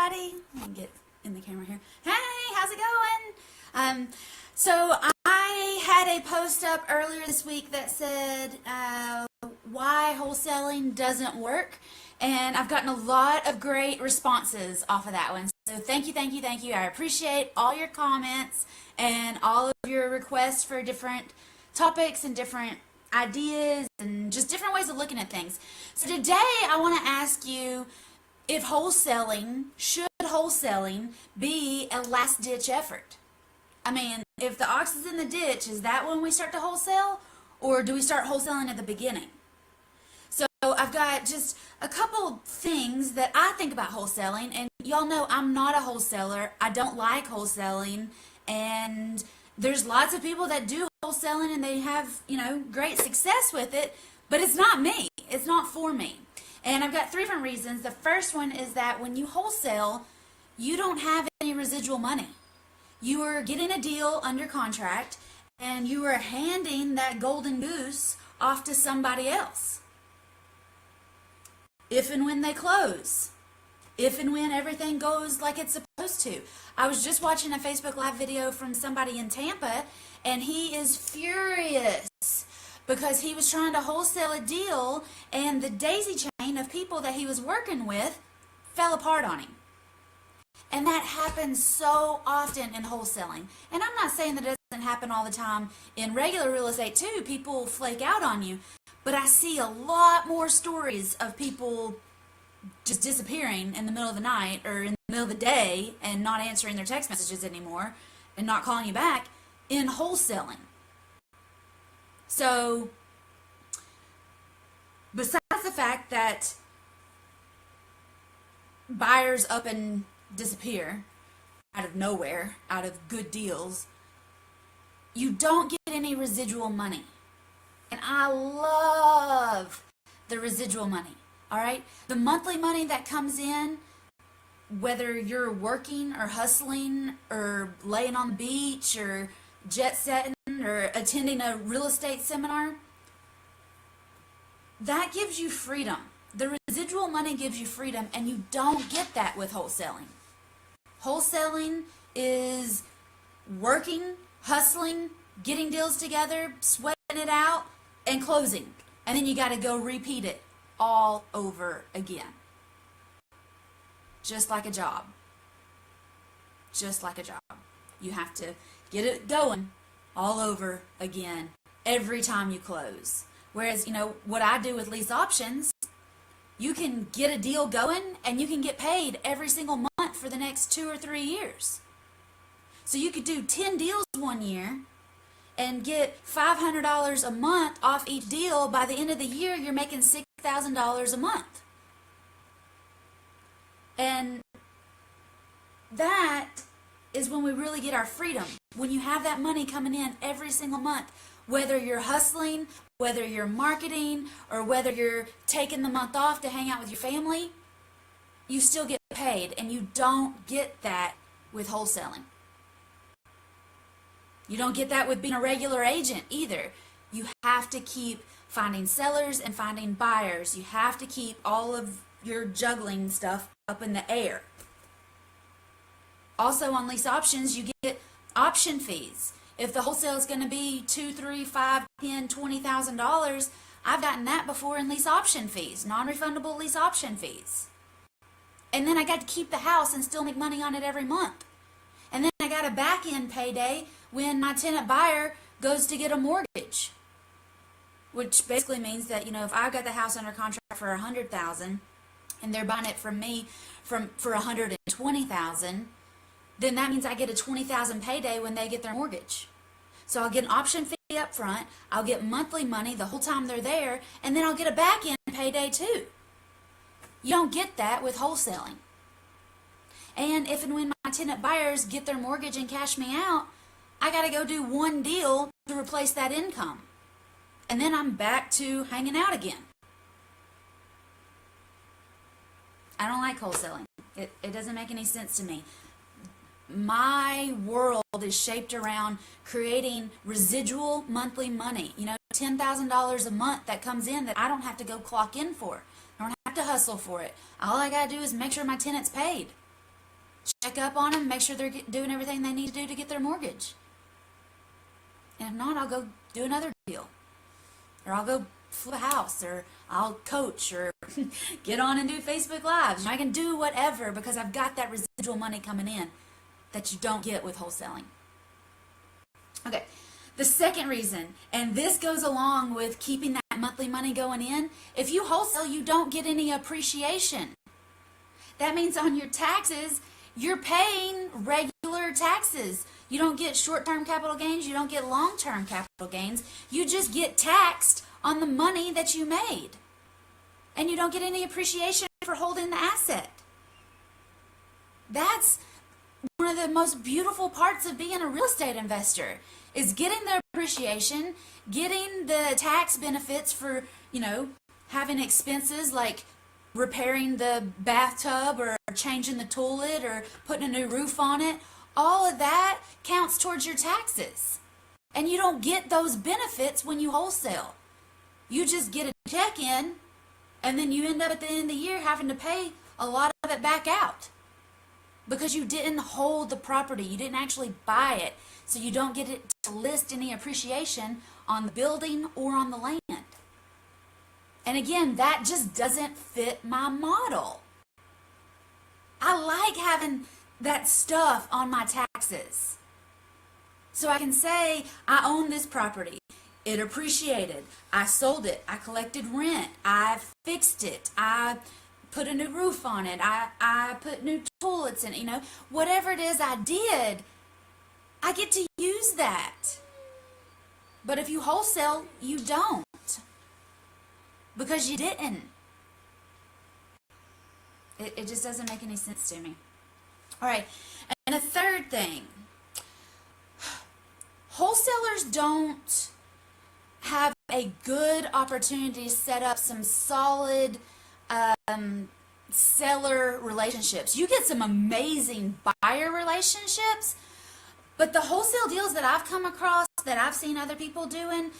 everybody. Let me get in the camera here. Hey, how's it going? So I had a post up earlier this week that said why wholesaling doesn't work, and I've gotten a lot of great responses off of that one. So thank you, thank you, thank you. I appreciate all your comments and all of your requests for different topics and different ideas and just different ways of looking at things. So today I want to ask you if should wholesaling be a last ditch effort? I mean, if the ox is in the ditch, is that when we start to wholesale, or do we start wholesaling at the beginning? So I've got just a couple things that I think about wholesaling, and y'all know I'm not a wholesaler. I don't like wholesaling, and there's lots of people that do wholesaling and they have, great success with it, but it's not me. It's not for me. And I've got three different reasons. The first one is that when you wholesale, you don't have any residual money. You are getting a deal under contract, and you are handing that golden goose off to somebody else. If and when they close. If and when everything goes like it's supposed to. I was just watching a Facebook Live video from somebody in Tampa, and he is furious because he was trying to wholesale a deal, and the daisy chain of people that he was working with fell apart on him. And that happens so often in wholesaling. And I'm not saying that it doesn't happen all the time in regular real estate too. People flake out on you. But I see a lot more stories of people just disappearing in the middle of the night or in the middle of the day and not answering their text messages anymore and not calling you back in wholesaling. So, besides the fact that buyers up and disappear out of nowhere, out of good deals, you don't get any residual money. And I love the residual money, all right? The monthly money that comes in, whether you're working or hustling or laying on the beach or jet setting or attending a real estate seminar, that gives you freedom. The residual money gives you freedom, and you don't get that with wholesaling. Wholesaling is working, hustling, getting deals together, sweating it out, and closing. And then you got to go repeat it all over again. Just like a job. Just like a job. You have to get it going all over again every time you close. Whereas, what I do with lease options, you can get a deal going and you can get paid every single month for the next 2 or 3 years. So you could do 10 deals one year and get $500 a month off each deal. By the end of the year, you're making $6,000 a month. And that is when we really get our freedom. When you have that money coming in every single month, whether you're hustling, whether you're marketing, or whether you're taking the month off to hang out with your family, you still get paid, and you don't get that with wholesaling. You don't get that with being a regular agent either. You have to keep finding sellers and finding buyers. You have to keep all of your juggling stuff up in the air. Also on lease options, you get option fees. If the wholesale is going to be $2,000, $3,000, $5,000, $10,000, $20,000, I've gotten that before in lease option fees, non-refundable lease option fees. And then I got to keep the house and still make money on it every month. And then I got a back-end payday when my tenant buyer goes to get a mortgage, which basically means that, if I've got the house under contract for $100,000 and they're buying it from me for $120,000, then that means I get a $20,000 payday when they get their mortgage. So I'll get an option fee up front, I'll get monthly money the whole time they're there, and then I'll get a back-end payday too. You don't get that with wholesaling. And if and when my tenant buyers get their mortgage and cash me out, I got to go do one deal to replace that income. And then I'm back to hanging out again. I don't like wholesaling. It doesn't make any sense to me. My world is shaped around creating residual monthly money. $10,000 a month that comes in that I don't have to go clock in for. I don't have to hustle for it. All I got to do is make sure my tenant's paid. check up on them, make sure they're doing everything they need to do to get their mortgage. And if not, I'll go do another deal. Or I'll go flip a house, or I'll coach, or get on and do Facebook Lives. I can do whatever because I've got that residual money coming in that you don't get with wholesaling. Okay, the second reason, and this goes along with keeping that monthly money going in, if you wholesale, you don't get any appreciation. That means on your taxes, you're paying regular taxes. You don't get short-term capital gains. You don't get long-term capital gains. You just get taxed on the money that you made. And you don't get any appreciation for holding the asset. That's one of the most beautiful parts of being a real estate investor, is getting the appreciation, getting the tax benefits for, having expenses like repairing the bathtub or changing the toilet or putting a new roof on it. All of that counts towards your taxes. And you don't get those benefits when you wholesale. You just get a check in, and then you end up at the end of the year having to pay a lot of it back out because you didn't hold the property. You didn't actually buy it. So you don't get it to list any appreciation on the building or on the land. And again, that just doesn't fit my model. I like having that stuff on my taxes. So I can say, I own this property. It appreciated. I sold it. I collected rent. I fixed it. I put a new roof on it. I put new toilets in it. Whatever it is I did, I get to use that. But if you wholesale, you don't. Because you didn't. It just doesn't make any sense to me. All right. And a third thing. Wholesalers don't have a good opportunity to set up some solid seller relationships. You get some amazing buyer relationships, but the wholesale deals that I've come across, that I've seen other people doing,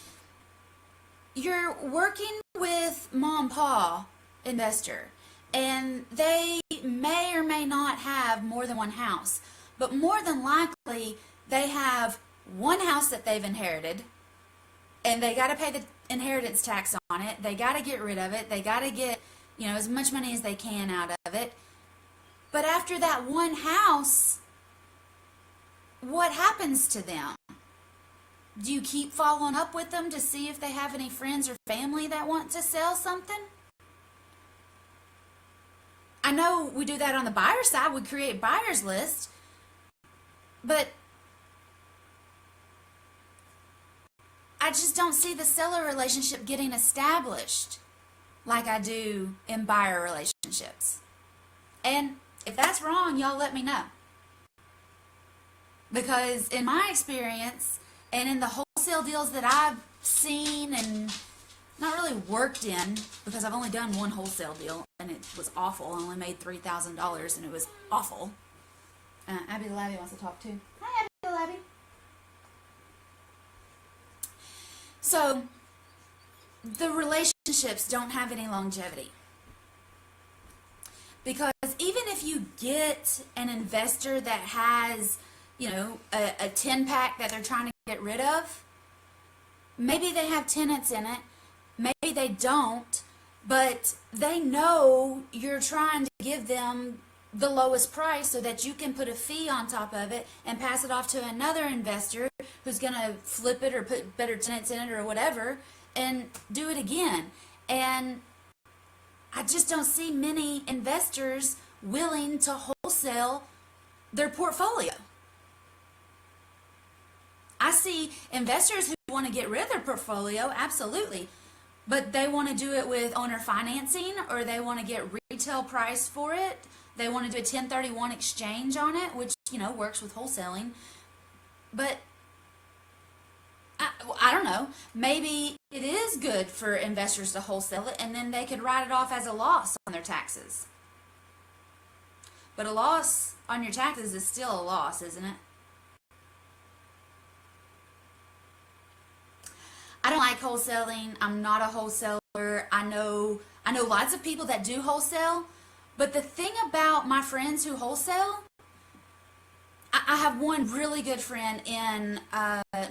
you're working with mom and pa investor, and they may or may not have more than one house, but more than likely they have one house that they've inherited, and they got to pay the inheritance tax on it. They got to get rid of it. They got to get, as much money as they can out of it. But after that one house, what happens to them? Do you keep following up with them to see if they have any friends or family that want to sell something? I know we do that on the buyer side. We create buyers list. But I just don't see the seller relationship getting established like I do in buyer relationships. And if that's wrong, y'all let me know. Because in my experience, and in the wholesale deals that I've seen and not really worked in, because I've only done one wholesale deal and it was awful. I only made $3,000 and it was awful. Abby the Labby wants to talk too. Hi, Abby the Labby. So, the relationships don't have any longevity. Because even if you get an investor that has, a 10-pack that they're trying to get rid of, maybe they have tenants in it, maybe they don't, but they know you're trying to give them the lowest price so that you can put a fee on top of it and pass it off to another investor who's going to flip it or put better tenants in it or whatever and do it again. And I just don't see many investors willing to wholesale their portfolio. I see investors who want to get rid of their portfolio, absolutely, but they want to do it with owner financing, or they want to get retail price for it. They want to do a 1031 exchange on it, which, works with wholesaling. But I don't know, maybe it is good for investors to wholesale it, and then they could write it off as a loss on their taxes. But a loss on your taxes is still a loss, isn't it? I don't like wholesaling. I'm not a wholesaler. I know lots of people that do wholesale, but the thing about my friends who wholesale, I have one really good friend in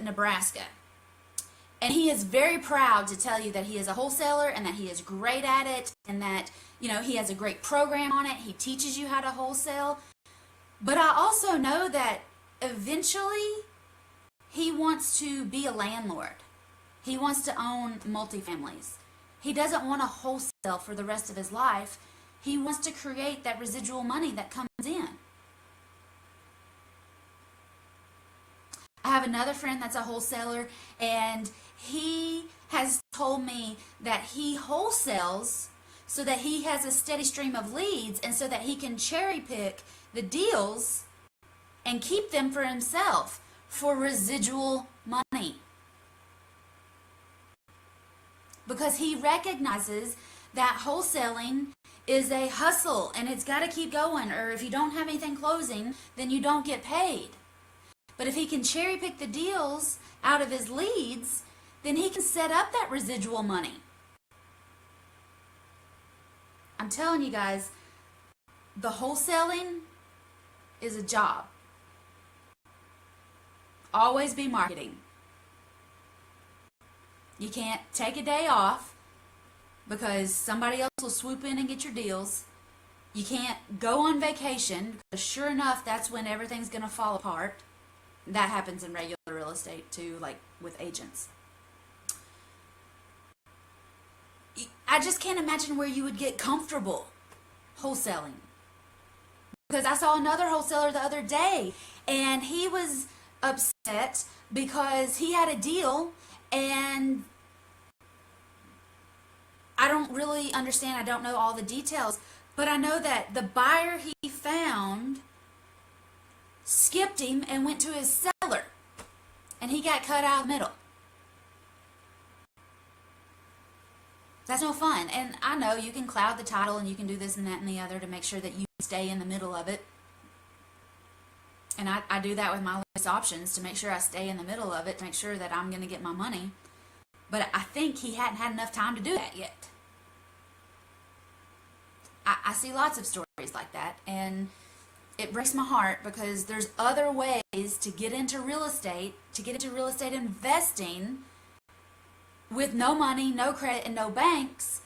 Nebraska. And he is very proud to tell you that he is a wholesaler and that he is great at it and that, he has a great program on it. He teaches you how to wholesale. But I also know that eventually he wants to be a landlord. He wants to own multifamilies. He doesn't want to wholesale for the rest of his life. He wants to create that residual money that comes in. I have another friend that's a wholesaler, and he has told me that he wholesales so that he has a steady stream of leads and so that he can cherry pick the deals and keep them for himself for residual money. Because he recognizes that wholesaling is a hustle and it's got to keep going, or if you don't have anything closing, then you don't get paid. But if he can cherry pick the deals out of his leads, then he can set up that residual money. I'm telling you guys, the wholesaling is a job. Always be marketing. You can't take a day off because somebody else will swoop in and get your deals. You can't go on vacation because sure enough, that's when everything's going to fall apart. That happens in regular real estate too, like with agents. I just can't imagine where you would get comfortable wholesaling. Because I saw another wholesaler the other day, and he was upset because he had a deal, and I don't really understand. I don't know all the details, but I know that the buyer he found skipped him and went to his seller, and he got cut out of the middle. That's no fun. And I know you can cloud the title and you can do this and that and the other to make sure that you stay in the middle of it. And I do that with my lease options to make sure I stay in the middle of it, to make sure that I'm going to get my money. But I think he hadn't had enough time to do that yet. I see lots of stories like that, and it breaks my heart because there's other ways to get into real estate, investing with no money, no credit, and no banks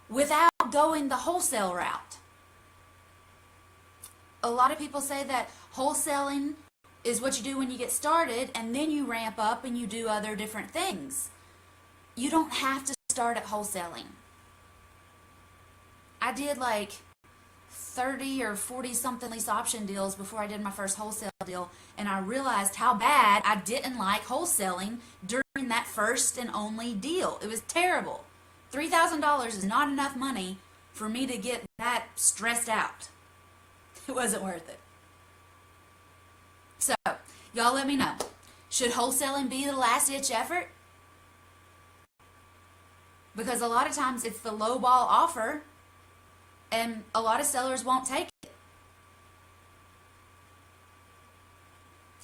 without going the wholesale route. A lot of people say that wholesaling is what you do when you get started and then you ramp up and you do other different things. You don't have to start at wholesaling. I did like 30 or 40 something lease option deals before I did my first wholesale deal, and I realized how bad I didn't like wholesaling during that first and only deal. It was terrible. $3,000 is not enough money for me to get that stressed out. It wasn't worth it. So, y'all let me know. Should wholesaling be the last ditch effort? Because a lot of times it's the low ball offer and a lot of sellers won't take it.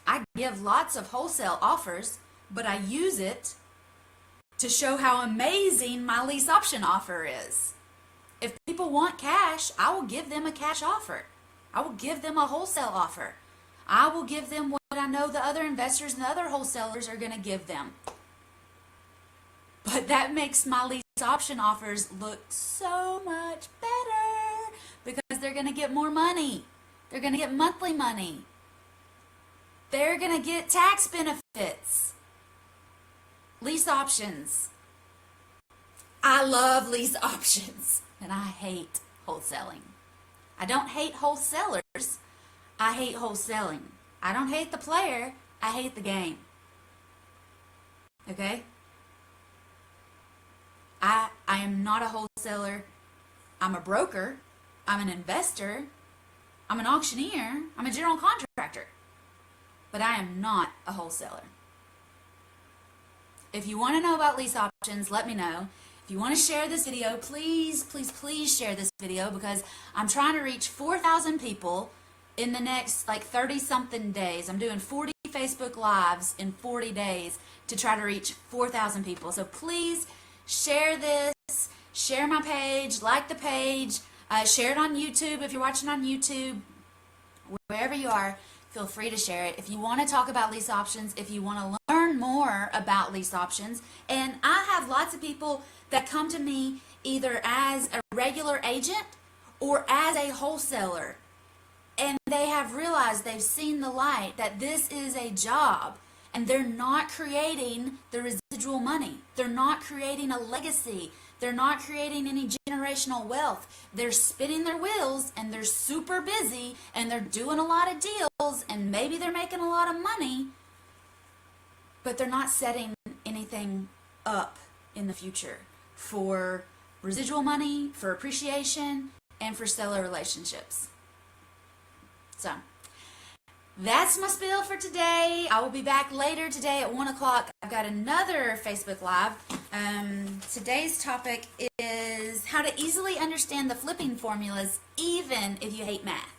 I give lots of wholesale offers, but I use it to show how amazing my lease option offer is. If people want cash, I will give them a cash offer. I will give them a wholesale offer. I will give them what I know the other investors and the other wholesalers are going to give them. But that makes my lease option offers look so much better because they're going to get more money. They're going to get monthly money. They're going to get tax benefits. Lease options. I love lease options, and I hate wholesaling. I don't hate wholesalers. I hate wholesaling. I don't hate the player. I hate the game. Okay? I am not a wholesaler. I'm a broker. I'm an investor. I'm an auctioneer. I'm a general contractor. But I am not a wholesaler. If you want to know about lease options, let me know. If you want to share this video, please, please, please share this video because I'm trying to reach 4,000 people in the next like 30-something days. I'm doing 40 Facebook Lives in 40 days to try to reach 4,000 people. So please share this, share my page, like the page, share it on YouTube if you're watching on YouTube, wherever you are. feel free to share it. If you want to talk about lease options, if you want to learn more about lease options, and I have lots of people that come to me either as a regular agent or as a wholesaler, and they have realized, they've seen the light, that this is a job, and they're not creating the residual money. They're not creating a legacy. They're not creating any generational wealth. They're spinning their wheels, and they're super busy, and they're doing a lot of deals, and maybe they're making a lot of money, but they're not setting anything up in the future for residual money, for appreciation, and for seller relationships. So that's my spiel for today. I will be back later today at 1 o'clock. I've got another Facebook Live. Today's topic is how to easily understand the flipping formulas even if you hate math.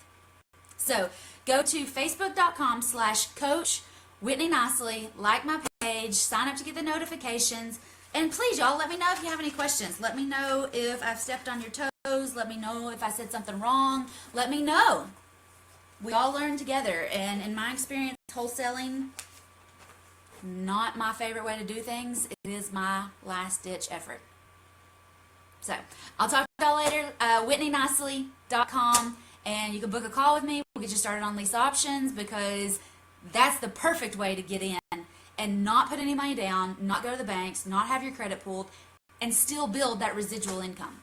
So go to facebook.com/coach Whitney Nicely, like my page, sign up to get the notifications, and please, y'all, let me know if you have any questions. Let me know if I've stepped on your toes. Let me know if I said something wrong. Let me know. We all learn together, and in my experience, wholesaling, not my favorite way to do things. It is my last-ditch effort. So, I'll talk to y'all later. WhitneyNicely.com, and you can book a call with me. We'll get you started on lease options, because that's the perfect way to get in and not put any money down, not go to the banks, not have your credit pulled, and still build that residual income.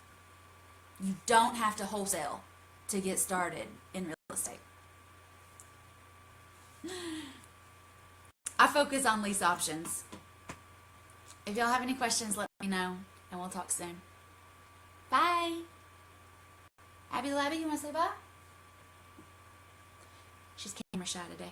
You don't have to wholesale to get started in real estate. I focus on lease options. If y'all have any questions, let me know, and we'll talk soon. Bye. Abby Labby, you want to say bye? She's camera shy today.